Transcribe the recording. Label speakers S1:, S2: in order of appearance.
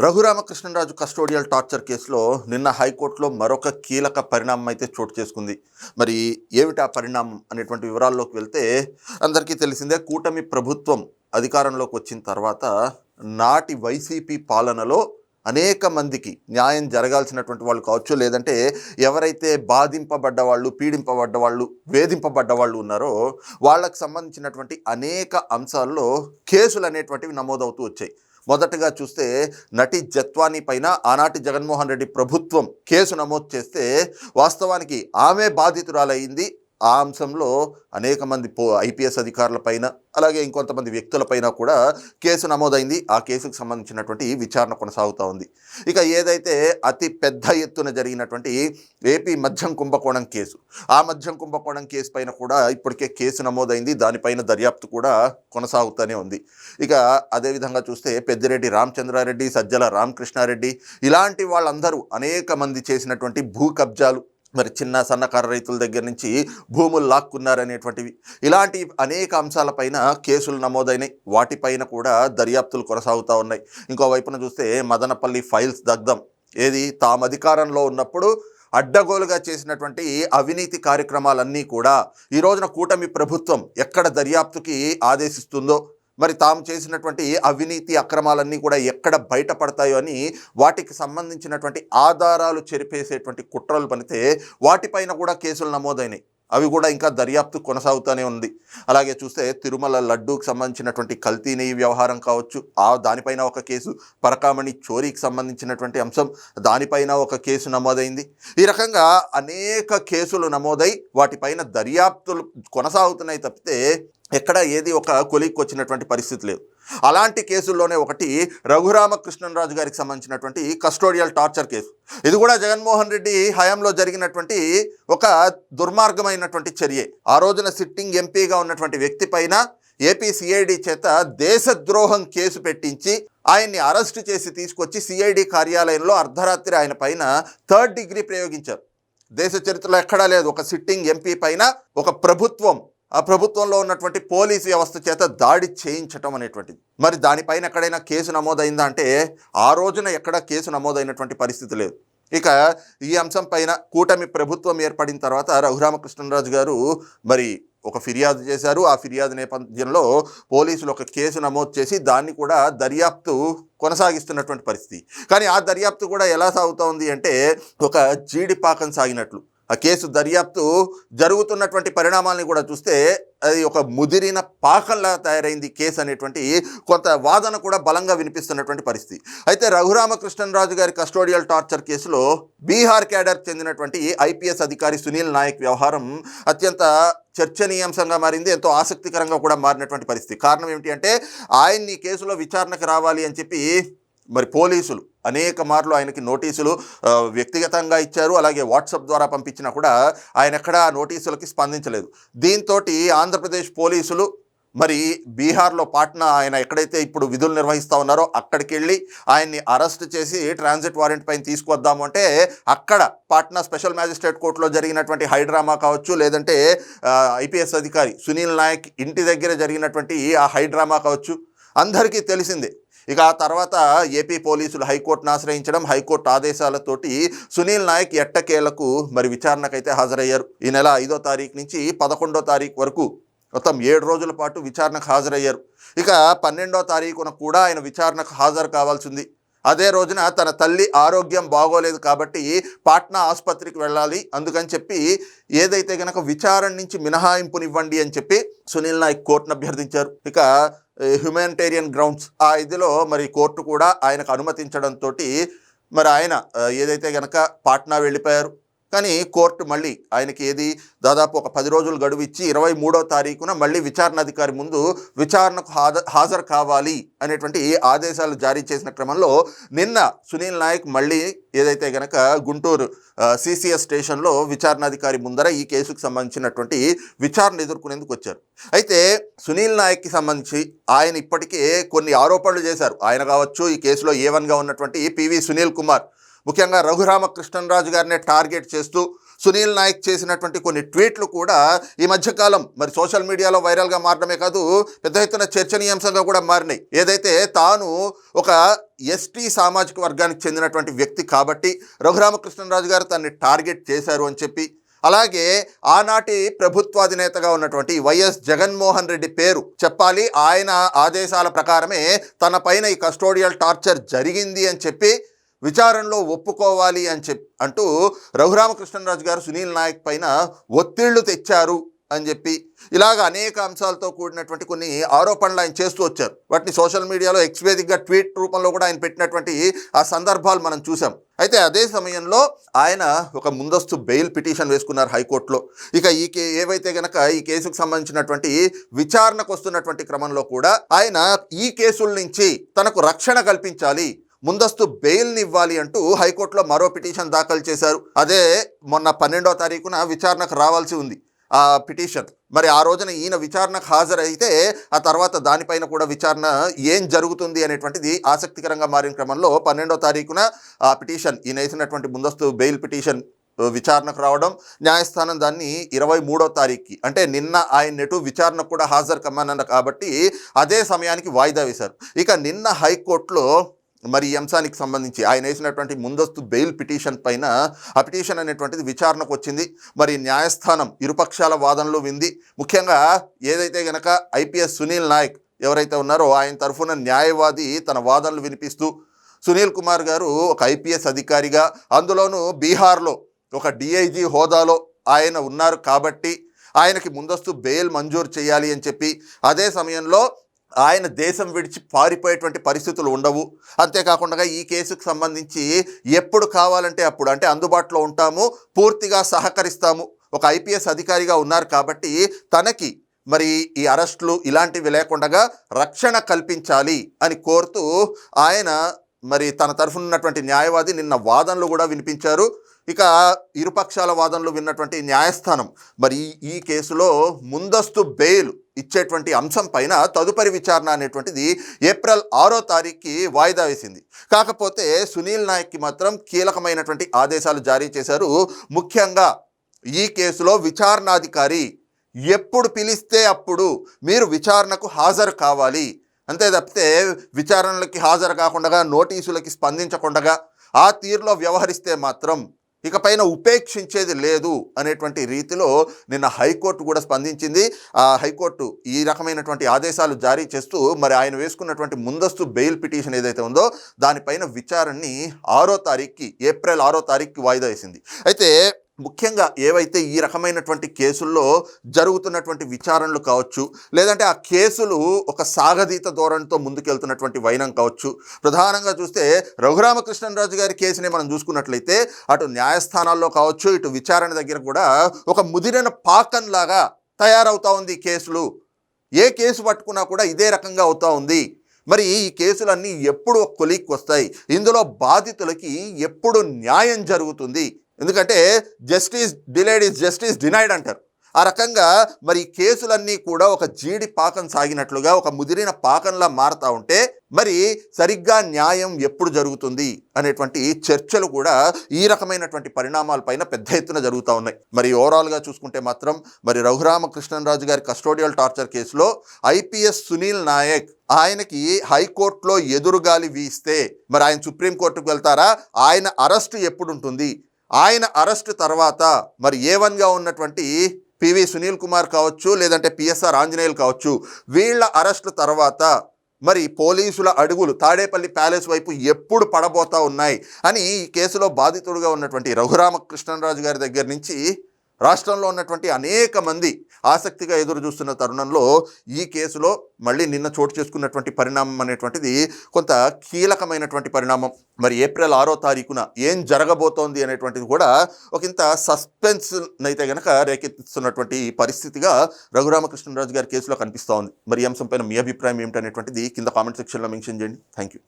S1: Raghuramakrishnaraju custodial torture కేసులో నిన్న హైకోర్టులో మరొక కీలక పరిణామం అయితే చోటు చేసుకుంది. మరి ఏమిటి ఆ పరిణామం అనేటువంటి వివరాల్లోకి వెళ్తే అందరికీ తెలిసిందే, కూటమి ప్రభుత్వం అధికారంలోకి వచ్చిన తర్వాత నాటి వైసీపీ పాలనలో అనేక మందికి న్యాయం జరగాల్సినటువంటి వాళ్ళు కావచ్చు, లేదంటే ఎవరైతే బాధింపబడ్డ వాళ్ళు, పీడింపబడ్డ వాళ్ళు, వేధింపబడ్డ వాళ్ళు ఉన్నారో వాళ్ళకు సంబంధించినటువంటి అనేక అంశాల్లో కేసులు అనేటువంటివి నమోదవుతూ వచ్చాయి. మొదటగా చూస్తే నటి జత్వానీ పైన ఆనాటి జగన్మోహన్ రెడ్డి ప్రభుత్వం కేసు నమోదు చేస్తే వాస్తవానికి ఆమె బాధితురాలయ్యింది. ఆ అంశంలో అనేక మంది ఐపీఎస్ అధికారులపైన, అలాగే ఇంకొంతమంది వ్యక్తులపైన కూడా కేసు నమోదైంది. ఆ కేసుకు సంబంధించినటువంటి విచారణ కొనసాగుతూ ఉంది. ఇక ఏదైతే అతి పెద్ద ఎత్తున జరిగినటువంటి ఏపీ మద్యం కుంభకోణం కేసు, ఆ మద్యం కుంభకోణం కేసు పైన కూడా ఇప్పటికే కేసు నమోదైంది. దానిపైన దర్యాప్తు కూడా కొనసాగుతూనే ఉంది. ఇక అదేవిధంగా చూస్తే పెద్దిరెడ్డి రామచంద్రారెడ్డి, సజ్జల రామకృష్ణారెడ్డి ఇలాంటి వాళ్ళందరూ అనేక మంది చేసినటువంటి భూ కబ్జాలు, మరి చిన్న సన్నకారు రైతుల దగ్గర నుంచి భూములు లాక్కున్నారనేటువంటివి, ఇలాంటి అనేక అంశాలపైన కేసులు నమోదైనాయి. వాటిపైన కూడా దర్యాప్తులు కొనసాగుతూ ఉన్నాయి. ఇంకో వైపున చూస్తే మదనపల్లి ఫైల్స్ దగ్ధం, ఏది తాము అధికారంలో ఉన్నప్పుడు అడ్డగోలుగా చేసినటువంటి అవినీతి కార్యక్రమాలన్నీ కూడా ఈ రోజున కూటమి ప్రభుత్వం ఎక్కడ దర్యాప్తుకి ఆదేశిస్తుందో, మరి తాము చేసినటువంటి అవినీతి అక్రమాలన్నీ కూడా ఎక్కడ బయటపడతాయో అని వాటికి సంబంధించినటువంటి ఆధారాలు చెరిపేసేటువంటి కుట్రలు పనితే వాటిపైన కూడా కేసులు నమోదైనాయి. అవి కూడా ఇంకా దర్యాప్తు కొనసాగుతూనే ఉంది. అలాగే చూస్తే తిరుమల లడ్డూకి సంబంధించినటువంటి కల్తీ నెయ్యి వ్యవహారం కావచ్చు, దానిపైన ఒక కేసు, పరకామణి చోరీకి సంబంధించినటువంటి అంశం, దానిపైన ఒక కేసు నమోదైంది. ఈ రకంగా అనేక కేసులు నమోదై వాటిపైన దర్యాప్తులు కొనసాగుతున్నాయి తప్పితే ఎక్కడ ఏది ఒక కొలిక్కి వచ్చినటువంటి పరిస్థితి లేదు. అలాంటి కేసుల్లోనే ఒకటి రఘురామకృష్ణరాజు గారికి సంబంధించినటువంటి కస్టోడియల్ టార్చర్ కేసు. ఇది కూడా జగన్మోహన్ రెడ్డి హయాంలో జరిగినటువంటి ఒక దుర్మార్గమైనటువంటి చర్యే. ఆ రోజున సిట్టింగ్ ఎంపీగా ఉన్నటువంటి వ్యక్తి పైన ఏపీ సిఐడి చేత దేశద్రోహం కేసు పెట్టించి ఆయన్ని అరెస్టు చేసి తీసుకొచ్చి సిఐడి కార్యాలయంలో అర్ధరాత్రి ఆయన పైన 3rd డిగ్రీ ప్రయోగించారు. దేశ చరిత్రలో ఎక్కడా లేదు. ఒక సిట్టింగ్ ఎంపీ పైన ఒక ప్రభుత్వం, ఆ ప్రభుత్వంలో ఉన్నటువంటి పోలీసు వ్యవస్థ చేత దాడి చేయించటం అనేటువంటిది. మరి దానిపైన ఎక్కడైనా కేసు నమోదైందా అంటే ఆ రోజున ఎక్కడ కేసు నమోదైనటువంటి పరిస్థితి లేదు. ఇక ఈ అంశం పైన కూటమి ప్రభుత్వం ఏర్పడిన తర్వాత రఘురామకృష్ణరాజు గారు మరి ఒక ఫిర్యాదు చేశారు. ఆ ఫిర్యాదు నేపథ్యంలో పోలీసులు ఒక కేసు నమోదు చేసి దాన్ని కూడా దర్యాప్తు కొనసాగిస్తున్నటువంటి పరిస్థితి. కానీ ఆ దర్యాప్తు కూడా ఎలా సాగుతూ ఉంది అంటే ఒక జీడిపాకం సాగినట్లు. ఆ కేసు దర్యాప్తు జరుగుతున్నటువంటి పరిణామాలను కూడా చూస్తే అది ఒక ముదిరిన పాకంలా తయారైంది కేసు అనేటువంటి కొంత వాదన కూడా బలంగా వినిపిస్తున్నటువంటి పరిస్థితి. అయితే రఘురామకృష్ణరాజు గారి కస్టోడియల్ టార్చర్ కేసులో బీహార్ క్యాడర్ చెందినటువంటి ఐపీఎస్ అధికారి సునీల్ నాయక్ వ్యవహారం అత్యంత చర్చనీయాంశంగా మారింది. ఎంతో ఆసక్తికరంగా కూడా మారినటువంటి పరిస్థితి. కారణం ఏమిటి అంటే ఆయన్ని కేసులో విచారణకు రావాలి అని చెప్పి మరి పోలీసులు అనేక మార్లు ఆయనకి నోటీసులు వ్యక్తిగతంగా ఇచ్చారు. అలాగే వాట్సాప్ ద్వారా పంపించినా కూడా ఆయన ఎక్కడా నోటీసులకి స్పందించలేదు. దీంతో ఆంధ్రప్రదేశ్ పోలీసులు మరి బీహార్లో పాట్నా, ఆయన ఎక్కడైతే ఇప్పుడు విధులు నిర్వహిస్తూ ఉన్నారో అక్కడికి వెళ్ళి ఆయన్ని అరెస్ట్ చేసి ట్రాన్సిట్ వారెంట్ పైన తీసుకొద్దాము అంటే అక్కడ పాట్నా స్పెషల్ మ్యాజిస్ట్రేట్ కోర్టులో జరిగినటువంటి హైడ్రామా కావచ్చు, లేదంటే ఐపీఎస్ అధికారి సునీల్ నాయక్ ఇంటి దగ్గర జరిగినటువంటి ఆ హైడ్రామా కావచ్చు, అందరికీ తెలిసిందే. ఇక ఆ తర్వాత ఏపీ పోలీసులు హైకోర్టును ఆశ్రయించడం, హైకోర్టు ఆదేశాలతోటి సునీల్ నాయక్ ఎట్టకేలకు మరి విచారణకైతే హాజరయ్యారు. ఈ నెల 5వ తారీఖు నుంచి 11వ తారీఖు వరకు మొత్తం 7 రోజుల పాటు విచారణకు హాజరయ్యారు. ఇక 12వ తారీఖున కూడా ఆయన విచారణకు హాజరు కావాల్సింది. అదే రోజున తన తల్లి ఆరోగ్యం బాగోలేదు కాబట్టి పాట్నా ఆసుపత్రికి వెళ్ళాలి, అందుకని చెప్పి ఏదైతే గనక విచారణ నుంచి మినహాయింపునివ్వండి అని చెప్పి సునీల్ నాయక్ కోర్టును అభ్యర్థించారు. ఇక హ్యూమానిటేరియన్ గ్రౌండ్స్ ఆ ఇదిలో మరి కోర్టు కూడా ఆయనకు అనుమతించడంతో మరి ఆయన ఏదైతే గనక పాట్నా వెళ్ళిపోయారు. కానీ కోర్టు మళ్ళీ ఆయనకి దాదాపు ఒక 10 రోజులు గడువు ఇచ్చి 23వ తారీఖున మళ్ళీ విచారణ అధికారి ముందు విచారణకు హాజరు కావాలి అనేటువంటి ఆదేశాలు జారీ చేసిన క్రమంలో నిన్న సునీల్ నాయక్ మళ్ళీ ఏదైతే గనక గుంటూరు సిసిఎస్ స్టేషన్లో విచారణాధికారి ముందర ఈ కేసుకు సంబంధించినటువంటి విచారణ ఎదుర్కొనేందుకు వచ్చారు. అయితే సునీల్ నాయక్కి సంబంధించి ఆయన ఇప్పటికే కొన్ని ఆరోపణలు చేశారు. ఆయన కావచ్చు, ఈ కేసులో A1గా ఉన్నటువంటి పివి సునీల్ కుమార్ ముఖ్యంగా రఘురామకృష్ణరాజు గారిని టార్గెట్ చేస్తూ సునీల్ నాయక్ చేసినటువంటి కొన్ని ట్వీట్లు కూడా ఈ మధ్యకాలం మరి సోషల్ మీడియాలో వైరల్గా మారడమే కాదు, పెద్ద ఎత్తున చర్చనీయాంశంగా కూడా మారినాయి. ఏదైతే తాను ఒక ఎస్టీ సామాజిక వర్గానికి చెందినటువంటి వ్యక్తి కాబట్టి రఘురామకృష్ణరాజు గారు తనని టార్గెట్ చేశారు అని చెప్పి, అలాగే ఆనాటి ప్రభుత్వాధినేతగా ఉన్నటువంటి వైఎస్ జగన్మోహన్ రెడ్డి పేరు చెప్పాలి, ఆయన ఆదేశాల ప్రకారమే తన పైన ఈ కస్టోడియల్ టార్చర్ జరిగింది అని చెప్పి విచారణలో ఒప్పుకోవాలి అని అంటూ రఘురామకృష్ణరాజు గారు సునీల్ నాయక్ పైన ఒత్తిళ్లు తెచ్చారు అని చెప్పి ఇలాగ అనేక అంశాలతో కూడినటువంటి కొన్ని ఆరోపణలు ఆయన చేస్తూ వచ్చారు. వాటిని సోషల్ మీడియాలో ఎక్స్వేదిక్గా ట్వీట్ రూపంలో కూడా ఆయన పెట్టినటువంటి ఆ సందర్భాలు మనం చూసాం. అయితే అదే సమయంలో ఆయన ఒక ముందస్తు బెయిల్ పిటిషన్ వేసుకున్నారు హైకోర్టులో. ఇక ఏవైతే గనక ఈ కేసుకు సంబంధించినటువంటి విచారణకు వస్తున్నటువంటి క్రమంలో కూడా ఆయన ఈ కేసుల నుంచి తనకు రక్షణ కల్పించాలి, ముందస్తు బెయిల్ని ఇవ్వాలి అంటూ హైకోర్టులో మరో పిటిషన్ దాఖలు చేశారు. అదే మొన్న 12వ తారీఖున విచారణకు రావాల్సి ఉంది ఆ పిటిషన్. మరి ఆ రోజున ఈయన విచారణకు హాజరైతే ఆ తర్వాత దానిపైన కూడా విచారణ ఏం జరుగుతుంది అనేటువంటిది ఆసక్తికరంగా మారిన క్రమంలో 12వ తారీఖున ఆ పిటిషన్, ఈయన వేసినటువంటి ముందస్తు బెయిల్ పిటిషన్ విచారణకు రావడం, న్యాయస్థానం దాన్ని 23వ తారీఖుకి అంటే నిన్న ఆయన ఎటు విచారణకు కూడా హాజరు కమ్మన్నారు కాబట్టి అదే సమయానికి వాయిదా వేశారు. ఇక నిన్న హైకోర్టులో మరి ఈ అంశానికి సంబంధించి ఆయన వేసినటువంటి ముందస్తు బెయిల్ పిటిషన్ పైన ఆ పిటిషన్ అనేటువంటిది విచారణకు వచ్చింది. మరి న్యాయస్థానం ఇరుపక్షాల వాదనలు వింది. ముఖ్యంగా ఏదైతే గనక ఐపీఎస్ సునీల్ నాయక్ ఎవరైతే ఉన్నారో ఆయన తరఫున న్యాయవాది తన వాదనలు వినిపిస్తూ, సునీల్ కుమార్ గారు ఒక ఐపీఎస్ అధికారిగా, అందులోనూ బీహార్లో ఒక డిఐజీ హోదాలో ఆయన ఉన్నారు కాబట్టి ఆయనకి ముందస్తు బెయిల్ మంజూరు చేయాలి అని చెప్పి, అదే సమయంలో ఆయన దేశం విడిచి పారిపోయేటువంటి పరిస్థితులు ఉండవు, అంతేకాకుండా ఈ కేసుకు సంబంధించి ఎప్పుడు కావాలంటే అప్పుడు అంటే అందుబాటులో ఉంటాము, పూర్తిగా సహకరిస్తాము, ఒక ఐపీఎస్ అధికారిగా ఉన్నారు కాబట్టి తనకి మరి ఈ అరెస్టులు ఇలాంటివి లేకుండా రక్షణ కల్పించాలి అని కోరుతూ ఆయన మరి తన తరఫున ఉన్నటువంటి న్యాయవాది నిన్న వాదనలు కూడా వినిపించారు. ఇక ఇరుపక్షాల వాదనలు విన్నటువంటి న్యాయస్థానం మరి ఈ కేసులో ముందస్తు బెయిల్ ఇచ్చేటువంటి అంశం పైన తదుపరి విచారణ అనేటువంటిది ఏప్రిల్ 6వ తారీఖుకి వాయిదా వేసింది. కాకపోతే సునీల్ నాయక్కి మాత్రం కీలకమైనటువంటి ఆదేశాలు జారీ చేశారు. ముఖ్యంగా ఈ కేసులో విచారణాధికారి ఎప్పుడు పిలిస్తే అప్పుడు మీరు విచారణకు హాజరు కావాలి, అంతే తప్పితే విచారణలకి హాజరు కాకుండా నోటీసులకి స్పందించకుండా ఆ తీరులో వ్యవహరిస్తే మాత్రం ఇకపైన ఉపేక్షించేది లేదు అనేటువంటి రీతిలో నిన్న హైకోర్టు కూడా స్పందించింది. ఆ హైకోర్టు ఈ రకమైనటువంటి ఆదేశాలు జారీ చేస్తూ మరి ఆయన వేసుకున్నటువంటి ముందస్తు బెయిల్ పిటిషన్ ఏదైతే ఉందో దానిపైన విచారణని ఏప్రిల్ 6వ తారీఖుకి వాయిదా వేసింది. అయితే ముఖ్యంగా ఏవైతే ఈ రకమైనటువంటి కేసుల్లో జరుగుతున్నటువంటి విచారణలు కావచ్చు, లేదంటే ఆ కేసులు ఒక సాగదీత ధోరణితో ముందుకెళ్తున్నటువంటి వైనం కావచ్చు, ప్రధానంగా చూస్తే రఘురామకృష్ణరాజు గారి కేసుని మనం చూసుకున్నట్లయితే అటు న్యాయస్థానాల్లో కావచ్చు, ఇటు విచారణ దగ్గర కూడా ఒక ముదిరిన పాకంలాగా తయారవుతూ ఉంది కేసులు. ఏ కేసు పట్టుకున్నా కూడా ఇదే రకంగా అవుతూ ఉంది. మరి ఈ కేసులన్నీ ఎప్పుడు ఒక కొలిక్కి వస్తాయి, ఇందులో బాధితులకి ఎప్పుడు న్యాయం జరుగుతుంది? ఎందుకంటే justice delayed is justice denied అంటారు. ఆ రకంగా మరి కేసులన్నీ కూడా ఒక జీడి పాకం సాగినట్లుగా ఒక ముదిరిన పాకంలా మారుతూ ఉంటే మరి సరిగ్గా న్యాయం ఎప్పుడు జరుగుతుంది అనేటువంటి చర్చలు కూడా ఈ రకమైనటువంటి పరిణామాలపైన పెద్ద ఎత్తున జరుగుతూ ఉన్నాయి. మరి ఓవరాల్గా చూసుకుంటే మాత్రం మరి రఘురామకృష్ణరాజు గారి కస్టోడియల్ టార్చర్ కేసులో ఐపీఎస్ సునీల్ నాయక్ ఆయనకి హైకోర్టులో ఎదురుగాలి వీస్తే మరి ఆయన సుప్రీంకోర్టుకు వెళ్తారా? ఆయన అరెస్టు ఎప్పుడు ఉంటుంది? ఆయన అరెస్టు తర్వాత మరి A1గా ఉన్నటువంటి పివి సునీల్ కుమార్ కావచ్చు, లేదంటే పిఎస్ఆర్ ఆంజనేయులు కావచ్చు, వీళ్ళ అరెస్టు తర్వాత మరి పోలీసుల అడుగులు తాడేపల్లి ప్యాలెస్ వైపు ఎప్పుడు పడబోతా ఉన్నాయి అని ఈ కేసులో బాధితుడుగా ఉన్నటువంటి రఘురామకృష్ణరాజు గారి దగ్గర నుంచి రాష్ట్రంలో ఉన్నటువంటి అనేక మంది ఆసక్తిగా ఎదురు చూస్తున్న తరుణంలో ఈ కేసులో మళ్ళీ నిన్న చోటు చేసుకున్నటువంటి పరిణామం అనేటువంటిది కొంత కీలకమైనటువంటి పరిణామం. మరి ఏప్రిల్ 6వ తారీఖున ఏం జరగబోతోంది అనేటువంటిది కూడా ఒకంత సస్పెన్స్ అయితే గనక రేకెత్తిస్తున్నటువంటి పరిస్థితిగా రఘురామకృష్ణరాజు గారి కేసులో కనిపిస్తూ ఉంది. మరి ఈ అంశంపైన మీ అభిప్రాయం ఏమిటనేటువంటిది కింద కామెంట్ సెక్షన్లో మెన్షన్ చేయండి. Thank you.